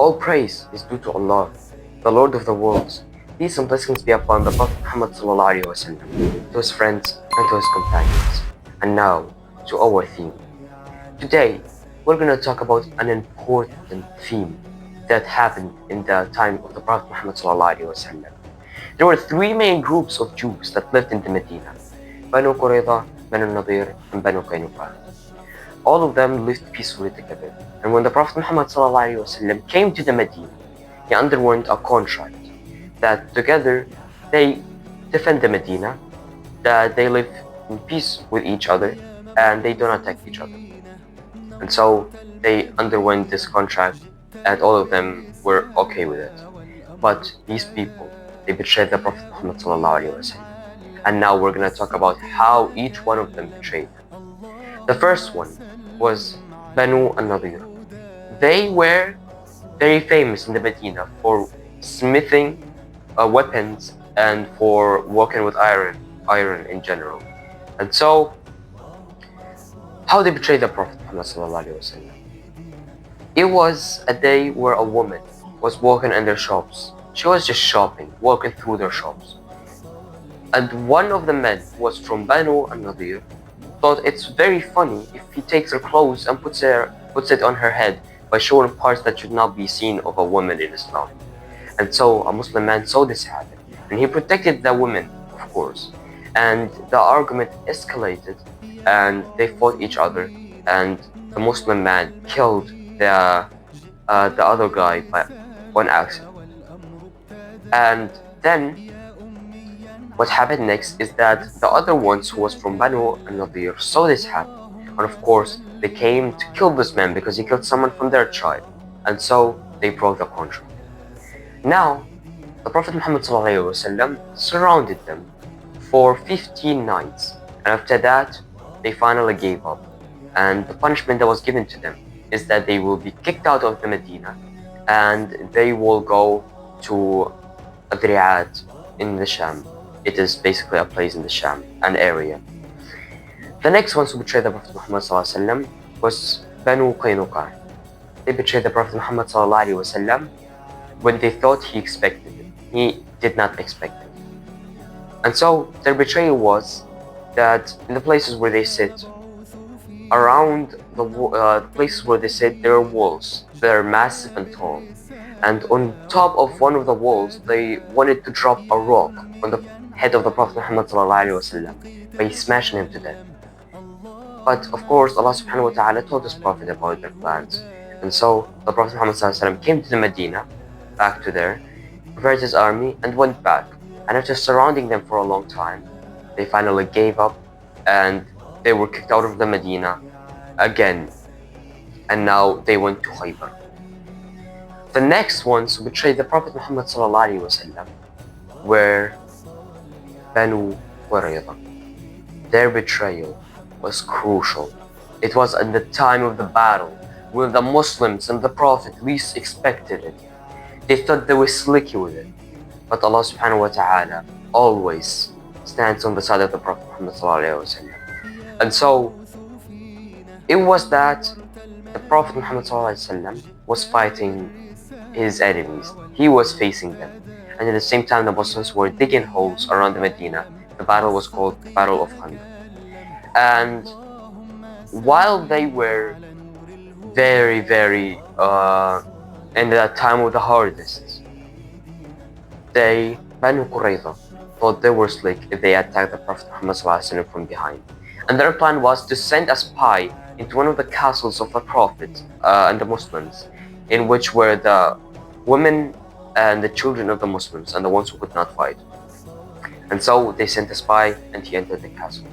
All praise is due to Allah, the Lord of the worlds. Peace and blessings be upon the Prophet Muhammad ﷺ, to his friends and to his companions. And now, to our theme. Today, we're going to talk about an important theme that happened in the time of the Prophet Muhammad ﷺ. There were three main groups of Jews that lived in the Medina: Banu Qurayza, Banu Nadir, and Banu Qaynuqa. All of them lived peacefully together. And when the Prophet Muhammad ﷺ came to the Medina, he underwent a contract that together they defend the Medina, that they live in peace with each other, and they don't attack each other. And so they underwent this contract, and all of them were okay with it. But these people, they betrayed the Prophet Muhammad ﷺ. And now we're going to talk about how each one of them betrayed him. The first one was Banu Nadir. They were very famous in the Medina for smithing weapons and for working with iron in general. And so, how they betrayed the Prophet Muhammad ﷺ. It was a day where a woman was walking in their shops. She was just shopping, walking through their shops. And one of the men who was from Banu Nadir thought it's very funny if he takes her clothes and puts it on her head by showing parts that should not be seen of a woman in Islam. And so a Muslim man saw this happen, and he protected the woman, of course. And the argument escalated, and they fought each other, and the Muslim man killed the other guy on accident. And then what happened next is that the other ones who was from Banu Nadir saw this happen, and of course they came to kill this man because he killed someone from their tribe, and so they broke the contract. Now, the Prophet Muhammad ﷺ surrounded them for 15 nights, and after that they finally gave up, and the punishment that was given to them is that they will be kicked out of the Medina, and they will go to Riyadh in the Sham. It is basically a place in the Sham, an area. The next ones who betrayed the Prophet Muhammad ﷺ was Banu Qaynuqa. They betrayed the Prophet Muhammad ﷺ when they thought he expected it. He did not expect it. And so their betrayal was that in the places where they sit, around the places where they sit, there are walls. They're massive and tall. And on top of one of the walls, they wanted to drop a rock on the head of the Prophet Muhammad ﷺ by smashing him to death. But of course, Allah subhanahu wa ta'ala told his Prophet about their plans. And so the Prophet Muhammad ﷺ came to the Medina, back to there, prepared his army, and went back. And after surrounding them for a long time, they finally gave up, and they were kicked out of the Medina again. And now they went to Khaybar. The next ones who betrayed the Prophet Muhammad ﷺ were Banu Qurayza. Their betrayal was crucial. It was at the time of the battle where the Muslims and the Prophet least expected it. They thought they were slicky with it. But Allah subhanahu wa ta'ala always stands on the side of the Prophet Muhammad ﷺ. And so it was that the Prophet Muhammad ﷺ was fighting his enemies. He was facing them. And at the same time, the Muslims were digging holes around the Medina. The battle was called the Battle of Khandaq. And while they were very in the time of the hardest, Banu Qurayza thought they were slick if they attacked the Prophet Muhammad ﷺ from behind. And their plan was to send a spy into one of the castles of the Prophet and the Muslims, in which were the women and the children of the Muslims and the ones who could not fight. And so they sent a spy, and he entered the castle.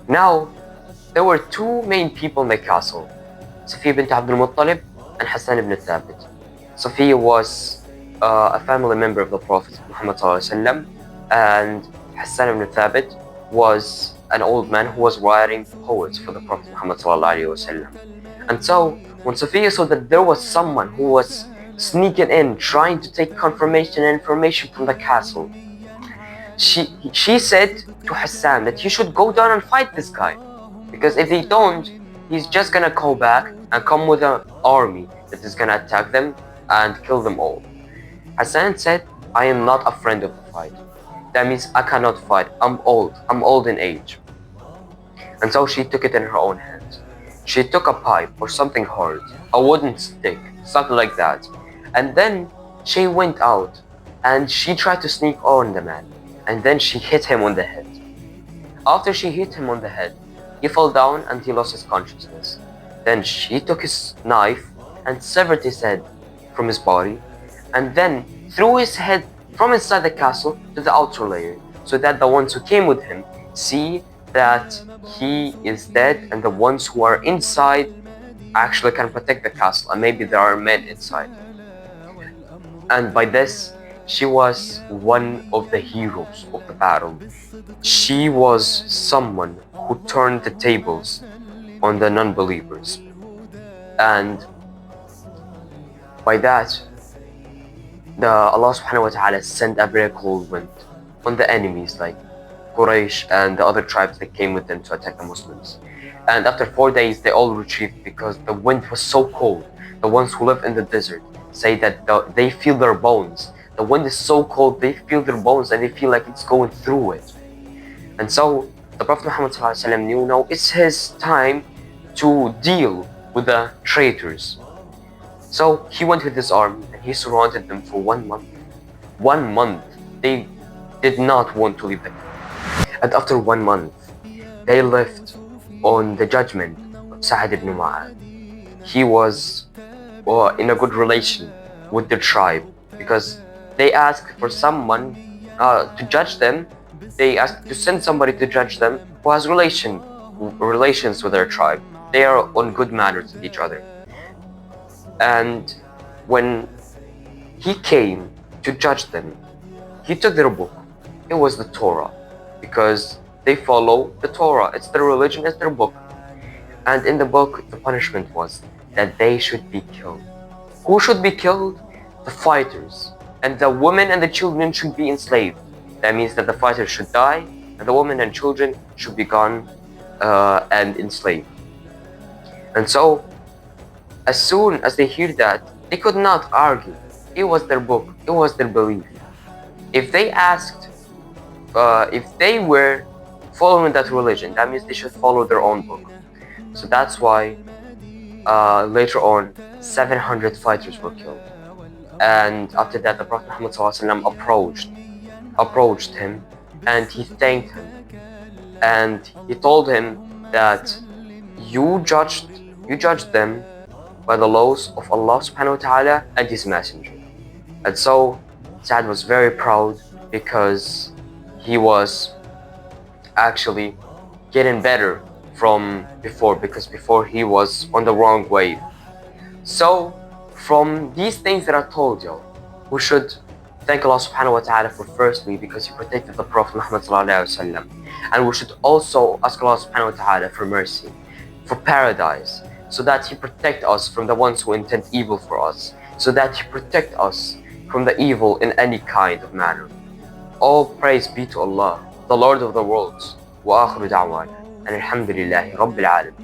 Now, there were two main people in the castle, Safiya bint Abdul Muttalib and Hassan ibn Thabit. Safiya was a family member of the Prophet Muhammad ﷺ, and Hassan ibn Thabit was an old man who was writing poets for the Prophet Muhammad ﷺ. And so, when Safiya saw that there was someone who was sneaking in, trying to take confirmation and information from the castle, she said to Hassan that he should go down and fight this guy, because if they don't, he's just gonna go back and come with an army that is gonna attack them, and kill them all. Hassan said, I am not a friend of the fight. That means I cannot fight. I'm old in age. And so she took it in her own hands. She took a pipe or something hard, a wooden stick, something like that. And then she went out and she tried to sneak on the man. And then she hit him on the head. After she hit him on the head, he fell down and he lost his consciousness. Then she took his knife and severed his head from his body, and then threw his head from inside the castle to the outer layer, so that the ones who came with him see that he is dead, and the ones who are inside actually can protect the castle, and maybe there are men inside. And by this, she was one of the heroes of the battle. She was someone who turned the tables on the non-believers. And by that, Allah subhanahu wa ta'ala sent a very cold wind on the enemies like Quraysh and the other tribes that came with them to attack the Muslims. And after 4 days, they all retreated because the wind was so cold. The ones who live in the desert say that they feel their bones. The wind is so cold, they feel their bones and they feel like it's going through it. And so the Prophet Muhammad knew now it's his time to deal with the traitors. So he went with his army and he surrounded them for 1 month. 1 month. They did not want to leave the camp. And after 1 month, they left on the judgment of Sa'ad ibn Mu'adh. He was in a good relation with the tribe because they asked for someone to judge them. They asked to send somebody to judge them who has relations with their tribe. They are on good manners with each other. And when he came to judge them, he took their book. It was the Torah, because they follow the Torah. It's their religion, it's their book. And in the book, the punishment was that they should be killed. Who should be killed? The fighters. And the women and the children should be enslaved. That means that the fighters should die, and the women and children should be gone and enslaved. And so, as soon as they hear that, they could not argue. It was their book, it was their belief. If they asked, if they were following that religion, that means they should follow their own book. So that's why later on, 700 fighters were killed. And after that, the Prophet Muhammad approached him and he thanked him. And he told him that you judged them by the laws of Allah subhanahu wa ta'ala and His Messenger. And so Sa'ad was very proud because he was actually getting better from before, because before he was on the wrong way. So from these things that I told you, we should thank Allah subhanahu wa ta'ala for firstly because He protected the Prophet Muhammad sallallahu alaihi wasallam, and we should also ask Allah subhanahu wa ta'ala for mercy, for paradise, so that He protect us from the ones who intend evil for us, so that He protect us from the evil in any kind of manner. All praise be to Allah, the Lord of the worlds. Wa akhiru da'wana and alhamdulillahi rabbil alamin.